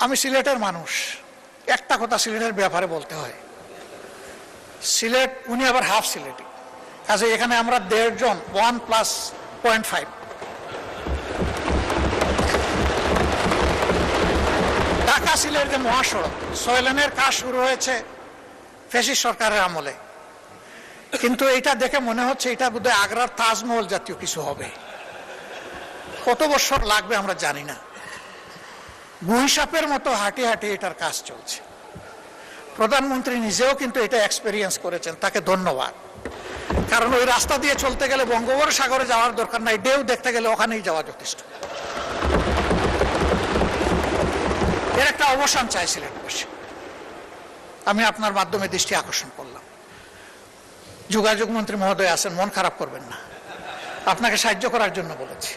আমি সিলেটের মানুষ, একটা কথা সিলেটের ব্যাপারে বলতে হয়। সিলেট, উনি আবার হাফ সিলেটি, কাজে এখানে আমরা 1.5 জন 1+0.5। ঢাকা সিলেট যে মহাসড়ক 6 লেনের কাজ শুরু হয়েছে ফ্যাসিস্ট সরকারের আমলে, কিন্তু এটা দেখে মনে হচ্ছে এটা বোধহয় আগ্রার তাজমহল জাতীয় কিছু হবে। কত বছর লাগবে আমরা জানি না। গুহিসাপের মতো হাঁটি হাঁটি এটার কাজ চলছে। প্রধানমন্ত্রী নিজেও কিন্তু এটা এক্সপেরিয়েন্স করেছেন, তাকে ধন্যবাদ। কারণ ওই রাস্তা দিয়ে চলতে গেলে বঙ্গোপসাগরে যাওয়ার দরকার নাই, ঢেউ দেখতে গেলে ওখানেই যাওয়া যথেষ্ট। এর একটা অবসান চাইছিলেন বসে, আমি আপনার মাধ্যমে দৃষ্টি আকর্ষণ করলাম। যোগাযোগ মন্ত্রী মহোদয় আছেন, মন খারাপ করবেন না, আপনাকে সাহায্য করার জন্য বলেছি।